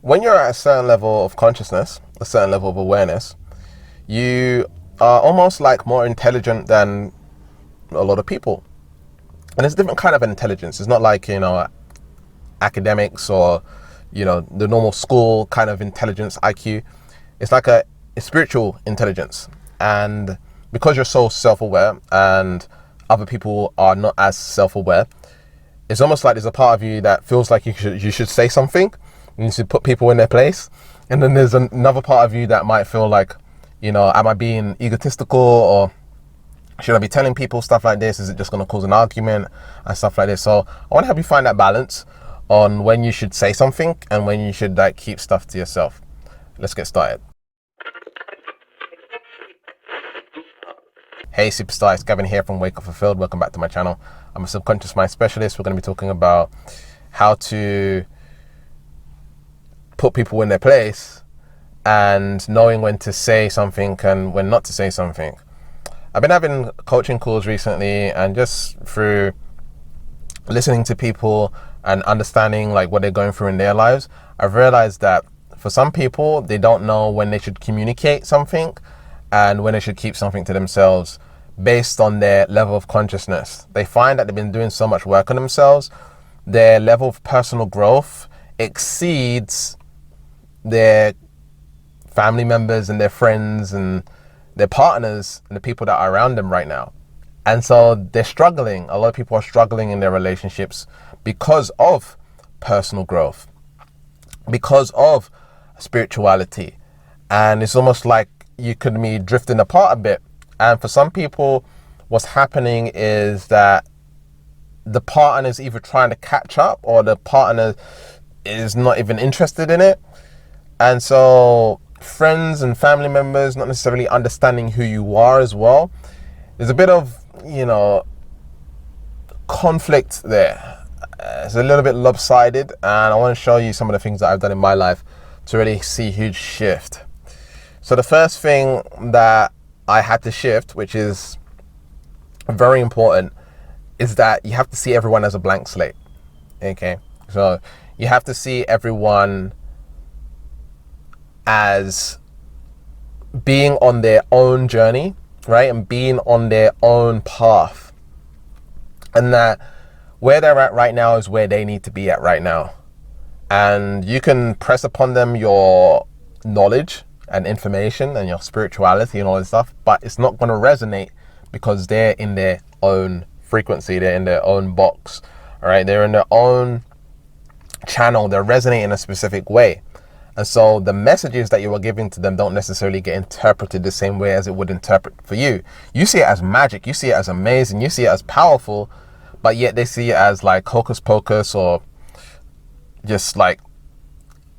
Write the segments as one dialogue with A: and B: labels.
A: when you're at a certain level of consciousness, a certain level of awareness, you are almost like more intelligent than a lot of people. And it's a different kind of intelligence. It's not like, academics or, the normal school kind of intelligence, IQ. It's like a spiritual intelligence. And because you're so self-aware and other people are not as self-aware, it's almost like there's a part of you that feels like you should say something, and you should put people in their place. And then there's another part of you that might feel like, am I being egotistical, or should I be telling people stuff like this? Is it just going to cause an argument and stuff like this? So I want to help you find that balance on when you should say something and when you should keep stuff to yourself. Let's get started. Hey superstar, it's Gavin here from Wake Up Fulfilled. Welcome back to my channel. I'm a subconscious mind specialist. We're going to be talking about how to put people in their place and knowing when to say something and when not to say something. I've been having coaching calls recently, and just through listening to people and understanding what they're going through in their lives, I've realized that for some people, they don't know when they should communicate something and when they should keep something to themselves based on their level of consciousness. They find that they've been doing so much work on themselves, their level of personal growth exceeds their family members and their friends and their partners and the people that are around them right now. And so they're struggling. A lot of people are struggling in their relationships because of personal growth, because of spirituality. And it's almost like you could be drifting apart a bit. And for some people, what's happening is that the partner is either trying to catch up or the partner is not even interested in it. And so friends and family members not necessarily understanding who you are as well. There's a bit of, conflict there. It's a little bit lopsided, and I want to show you some of the things that I've done in my life to really see a huge shift. So the first thing that I had to shift, which is very important, is that you have to see everyone as a blank slate. Okay, so you have to see everyone as being on their own journey, right? And being on their own path. And that where they're at right now is where they need to be at right now. And you can press upon them your knowledge and information and your spirituality and all this stuff, but it's not going to resonate because they're in their own frequency. They're in their own box. All right. They're in their own channel. They're resonating in a specific way. And so the messages that you are giving to them don't necessarily get interpreted the same way as it would interpret for you. You see it as magic. You see it as amazing. You see it as powerful, but yet they see it as like hocus pocus, or just like,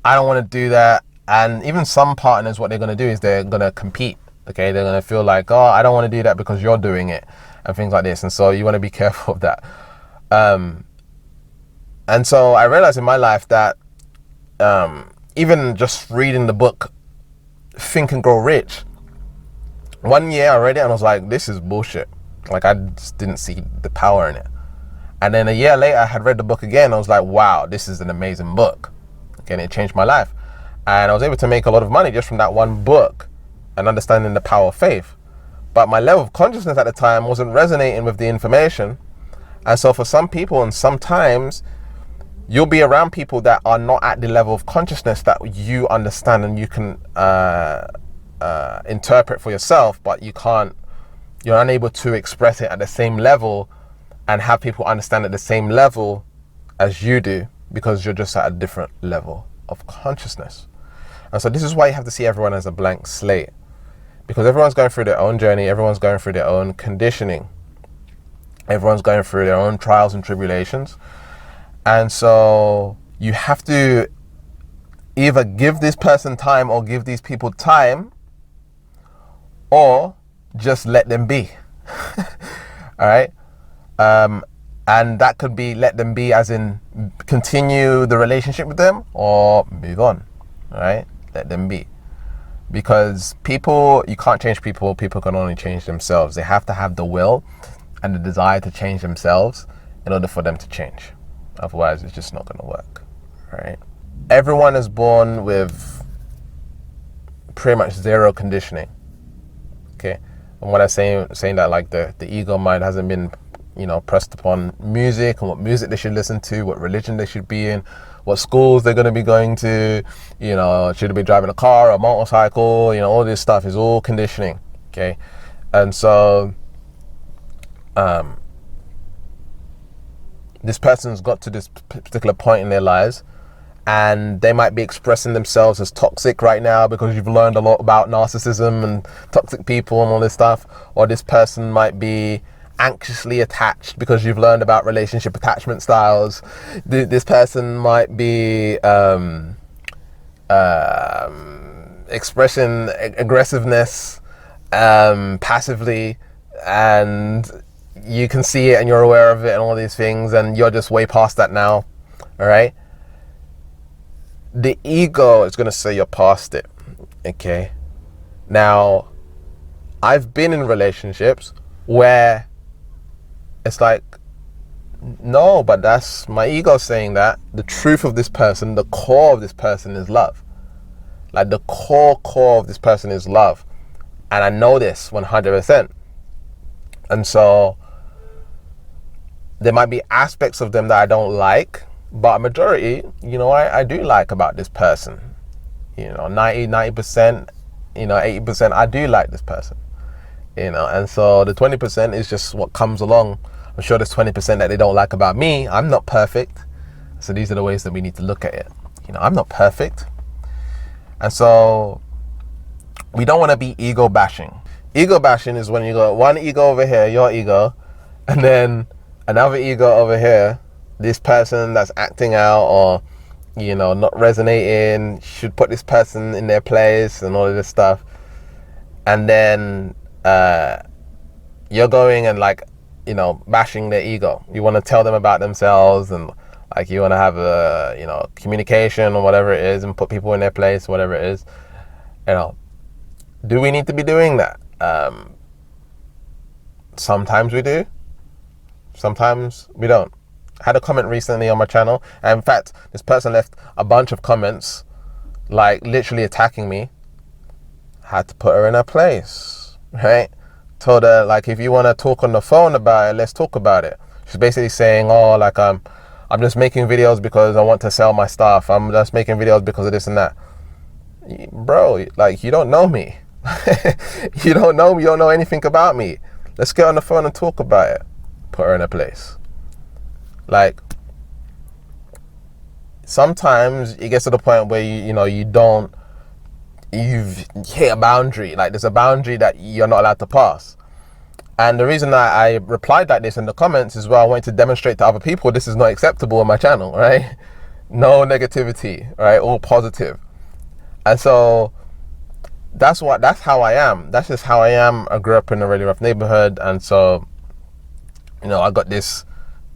A: I don't want to do that. And even some partners, what they're going to do is they're going to compete. Okay. They're going to feel like, oh, I don't want to do that because you're doing it and things like this. And so you want to be careful of that. And so I realized in my life that, even just reading the book Think and Grow Rich, 1 year I read it and I was like, this is bullshit. Like, I just didn't see the power in it. And then a year later I had read the book again. I was like, wow, this is an amazing book. Okay, and it changed my life. And I was able to make a lot of money just from that one book and understanding the power of faith. But my level of consciousness at the time wasn't resonating with the information. And so for some people, and sometimes you'll be around people that are not at the level of consciousness that you understand and you can interpret for yourself, but you're unable to express it at the same level and have people understand at the same level as you do, because you're just at a different level of consciousness. And so this is why you have to see everyone as a blank slate, because everyone's going through their own journey. Everyone's going through their own conditioning. Everyone's going through their own trials and tribulations. And so you have to either give this person time or give these people time, or just let them be. All right. And that could be let them be as in continue the relationship with them or move on. All right. Let them be. Because people, you can't change people. People can only change themselves. They have to have the will and the desire to change themselves in order for them to change. Otherwise, it's just not going to work. Right? everyone is born with pretty much zero conditioning. Okay, and when I saying that, like the ego mind hasn't been, pressed upon music and what music they should listen to, what religion they should be in, what schools they're going to be going to, should they be driving a car or a motorcycle, all this stuff is all conditioning. Okay, and so this person's got to this particular point in their lives, and they might be expressing themselves as toxic right now because you've learned a lot about narcissism and toxic people and all this stuff. Or this person might be anxiously attached because you've learned about relationship attachment styles. This person might be expressing aggressiveness passively, and you can see it and you're aware of it and all these things, and you're just way past that now. All right. The ego is going to say you're past it. Okay. Now, I've been in relationships where it's like, no, but that's my ego saying that. The truth of this person, the core of this person is love. Like the core of this person is love. And I know this 100%. And so there might be aspects of them that I don't like, but a majority, I do like about this person. 90%, 80%, I do like this person. And so the 20% is just what comes along. I'm sure there's 20% that they don't like about me. I'm not perfect. So these are the ways that we need to look at it. I'm not perfect. And so we don't want to be ego bashing. Ego bashing is when you got one ego over here, your ego, and then another ego over here, this person that's acting out or, not resonating, should put this person in their place and all of this stuff. And then you're going and bashing their ego. You want to tell them about themselves, and you want to have a, communication or whatever it is, and put people in their place, whatever it is. Do we need to be doing that? Sometimes we do. Sometimes we don't. I had a comment recently on my channel, and in fact, this person left a bunch of comments, literally attacking me. Had to put her in her place, right? Told her, if you want to talk on the phone about it, let's talk about it. She's basically saying, I'm just making videos because I want to sell my stuff. I'm just making videos because of this and that. Bro, you don't know me. You don't know me. You don't know anything about me. Let's get on the phone and talk about it. Put her in her place. Sometimes it gets to the point where you've hit a boundary. There's a boundary that you're not allowed to pass. And the reason that I replied like this in the comments is, I wanted to demonstrate to other people this is not acceptable on my channel, right? No negativity, right? All positive. And so that's how I am. That's just how I am. I grew up in a really rough neighborhood, and so I got this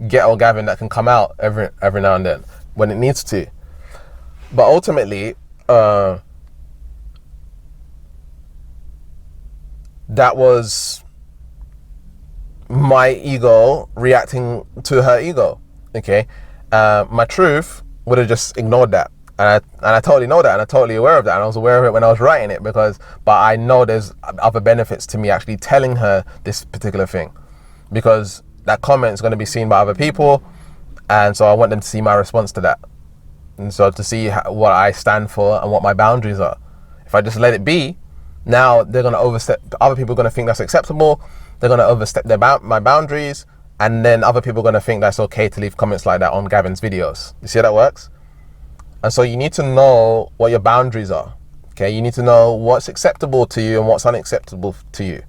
A: ghetto Gavin that can come out every now and then when it needs to. But ultimately, that was my ego reacting to her ego. Okay, my truth would have just ignored that, and I totally know that, and I'm totally aware of that, and I was aware of it when I was writing it, but I know there's other benefits to me actually telling her this particular thing, because that comment is going to be seen by other people, and so I want them to see my response to that, and so to see what I stand for and what my boundaries are. If I just let it be, now they're going to overstep. Other people are going to think that's acceptable. They're going to overstep my boundaries, and then other people are going to think that's okay to leave comments like that on Gavin's videos. You see how that works? And so you need to know what your boundaries are. Okay, you need to know what's acceptable to you and what's unacceptable to you.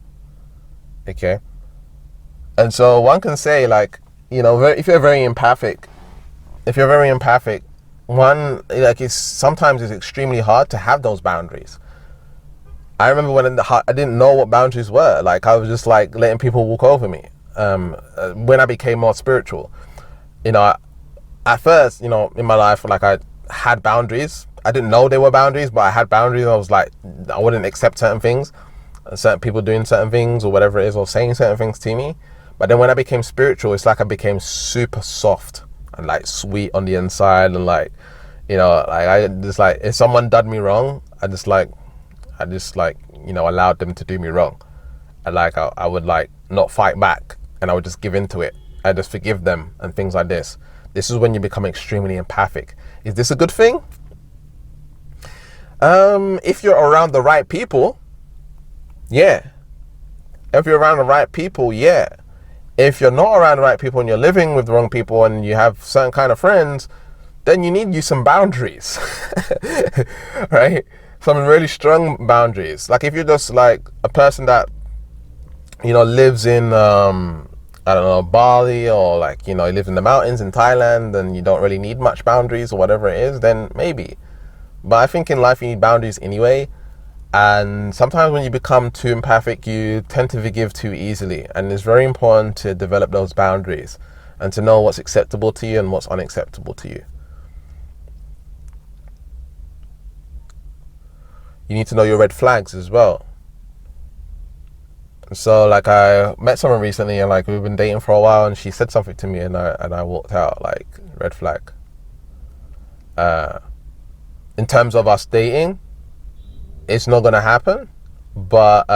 A: Okay. And so one can say, if you're very empathic, sometimes it's extremely hard to have those boundaries. I remember when I didn't know what boundaries were. I was just letting people walk over me. When I became more spiritual, at first, in my life, I had boundaries. I didn't know they were boundaries, but I had boundaries. I was I wouldn't accept certain things, certain people doing certain things or whatever it is, or saying certain things to me. But then when I became spiritual, it's I became super soft and sweet on the inside, and You know, like I just like, if someone done me wrong, I just like, you know, allowed them to do me wrong. And like I would like not fight back, and I would just give into it. I just forgive them and things like this. This is when you become extremely empathic. Is this a good thing? If you're around the right people, yeah. If you're around the right people, yeah. If you're not around the right people and you're living with the wrong people and you have certain kind of friends, then you need some boundaries, right? Some really strong boundaries. Like if you're just like a person that, you know, lives in, I don't know, Bali, or like, you know, you live in the mountains in Thailand and you don't really need much boundaries or whatever it is, then maybe. But I think in life you need boundaries anyway. And sometimes when you become too empathic, you tend to forgive too easily. And it's very important to develop those boundaries and to know what's acceptable to you and what's unacceptable to you. You need to know your red flags as well. So like I met someone recently and like we've been dating for a while, and she said something to me and I walked out, like, red flag. In terms of us dating, it's not gonna happen. But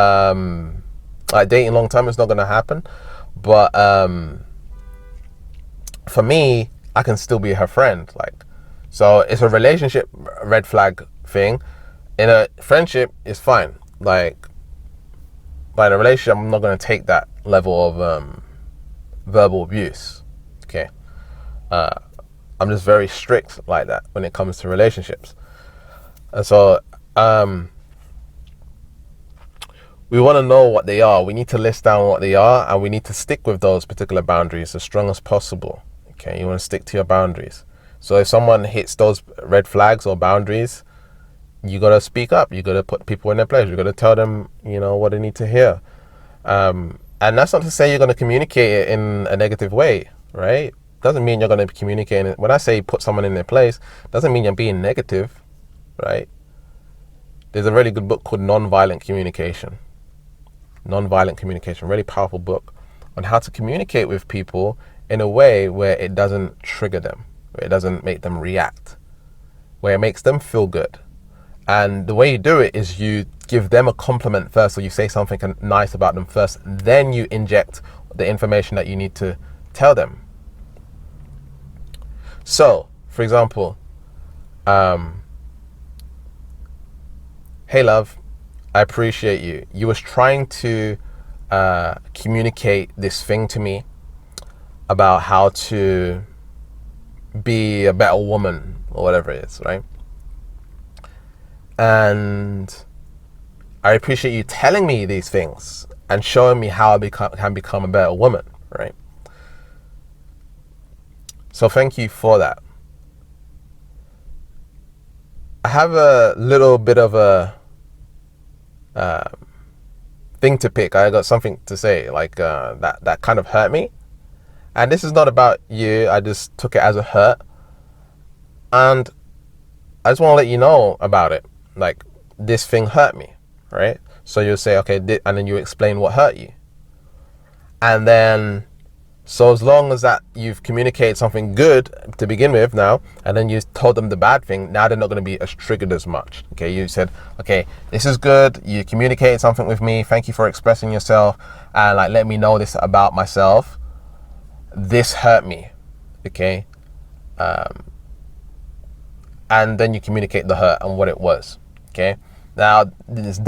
A: like dating long term, it's not gonna happen. But for me, I can still be her friend. Like, so it's a relationship red flag thing. In a friendship, it's fine. Like, but in a relationship, I'm not going to take that level of verbal abuse. Okay, I'm just very strict like that when it comes to relationships. And so we want to know what they are. We need to list down what they are, and we need to stick with those particular boundaries as strong as possible. Okay, you want to stick to your boundaries. So if someone hits those red flags or boundaries, you got to speak up. You got to put people in their place. You got to tell them, you know, what they need to hear. And that's not to say you're going to communicate it in a negative way, right? Doesn't mean you're going to communicate it. When I say put someone in their place, doesn't mean you're being negative, right? There's a really good book called Nonviolent Communication. Nonviolent Communication, really powerful book on how to communicate with people in a way where it doesn't trigger them, where it doesn't make them react, where it makes them feel good. And the way you do it is you give them a compliment first, or you say something nice about them first, then you inject the information that you need to tell them. So, for example, hey love, I appreciate you. You was trying to communicate this thing to me about how to be a better woman or whatever it is, right? And I appreciate you telling me these things and showing me how I can become a better woman, right? So thank you for that. I have a little bit of a thing to pick. I got something to say, like that kind of hurt me. And this is not about you. I just took it as a hurt. And I just want to let you know about it. Like, this thing hurt me, right? So you'll say, okay, and then you explain what hurt you. And then, so as long as that you've communicated something good to begin with now, and then you told them the bad thing, now they're not going to be as triggered as much. Okay, you said, okay, this is good. You communicated something with me. Thank you for expressing yourself and like let me know this about myself. This hurt me. Okay. And then you communicate the hurt and what it was. Okay. Now it's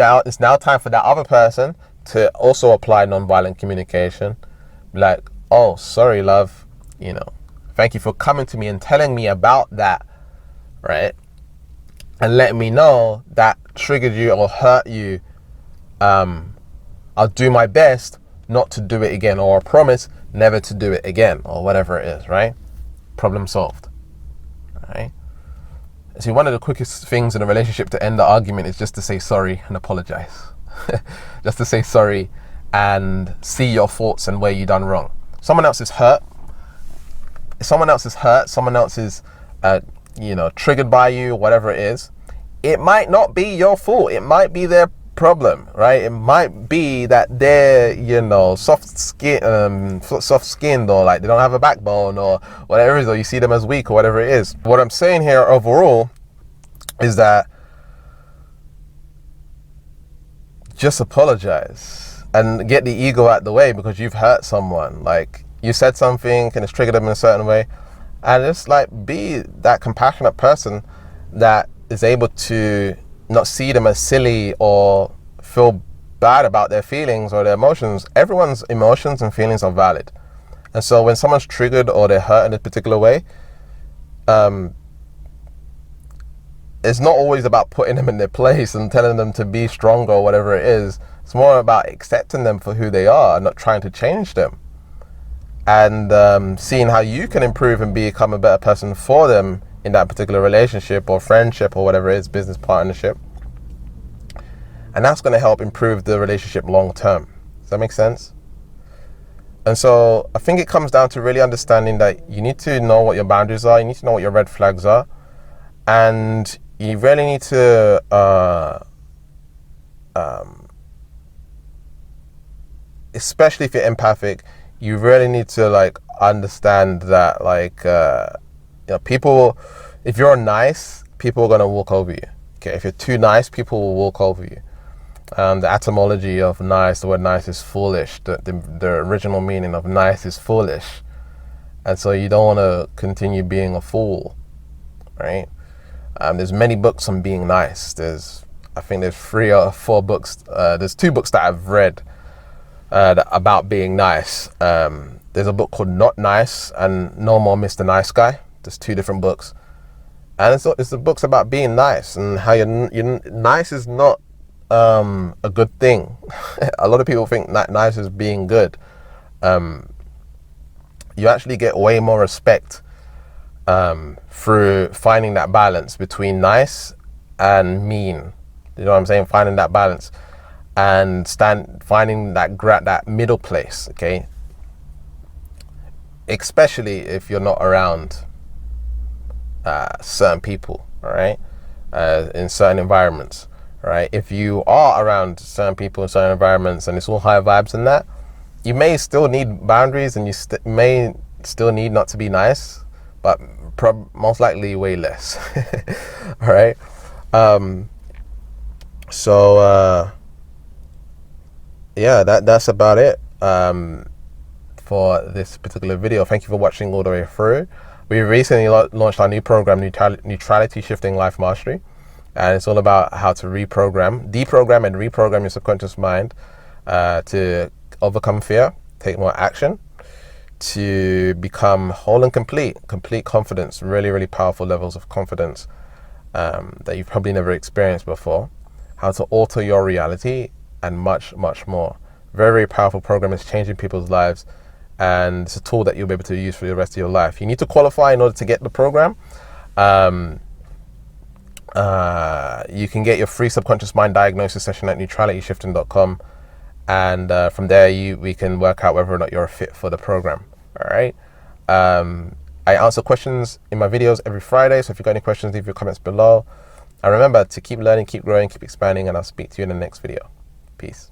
A: now time for that other person to also apply nonviolent communication. Like, oh, sorry, love. You know, thank you for coming to me and telling me about that, right? And letting me know that triggered you or hurt you. I'll do my best not to do it again, or I promise never to do it again, or whatever it is, right? Problem solved, right? See, one of the quickest things in a relationship to end the argument is just to say sorry and apologize. Just to say sorry and see your faults and where you done wrong. Someone else is hurt. Someone else is hurt. Someone else is, triggered by you, whatever it is. It might not be your fault. It might be their problem, right? It might be that they're, you know, soft skinned, or like they don't have a backbone, or whatever it is, or you see them as weak, or whatever it is. What I'm saying here overall is that just apologize and get the ego out the way, because you've hurt someone. Like, you said something and it's triggered them in a certain way, and just like be that compassionate person that is able to not see them as silly or feel bad about their feelings or their emotions. Everyone's emotions and feelings are valid. And so when someone's triggered or they're hurt in a particular way, it's not always about putting them in their place and telling them to be stronger or whatever it is. It's more about accepting them for who they are and not trying to change them. And seeing how you can improve and become a better person for them in that particular relationship or friendship or whatever it is, business partnership. And that's going to help improve the relationship long term. Does that make sense? And so I think it comes down to really understanding that you need to know what your boundaries are. You need to know what your red flags are. And you really need to especially if you're empathic, you really need to like understand that, like, you know, people, if you're nice, people are going to walk over you. Okay, if you're too nice, people will walk over you. The etymology of nice, the word nice is foolish. The original meaning of nice is foolish. And so you don't want to continue being a fool, right? There's many books on being nice. I think there's 3 or 4 books. There's 2 books that I've read about being nice. There's a book called Not Nice and No More Mr. Nice Guy. There's 2 different books. And it's the books about being nice and how you're nice is not a good thing. A lot of people think that nice is being good. You actually get way more respect through finding that balance between nice and mean. You know what I'm saying? Finding that balance and finding that middle place. Okay, especially if you're not around certain people, all right, in certain environments, right? If you are around certain people in certain environments and it's all high vibes and that, you may still need boundaries and you may still need not to be nice, but most likely way less. All right. Yeah, that's about it for this particular video. Thank you for watching all the way through. We recently launched our new program, Neutrality Shifting Life Mastery, and it's all about how to deprogram and reprogram your subconscious mind to overcome fear, take more action, to become whole and complete confidence, really, really powerful levels of confidence that you've probably never experienced before, how to alter your reality, and much, much more. Very, very powerful program. It's changing people's lives, and it's a tool that you'll be able to use for the rest of your life. You need to qualify in order to get the program. You can get your free subconscious mind diagnosis session at neutralityshifting.com, and from there we can work out whether or not you're a fit for the program. All right. I answer questions in my videos every Friday, so if you've got any questions, leave your comments below. And remember to keep learning, keep growing, keep expanding, and I'll speak to you in the next video. Peace.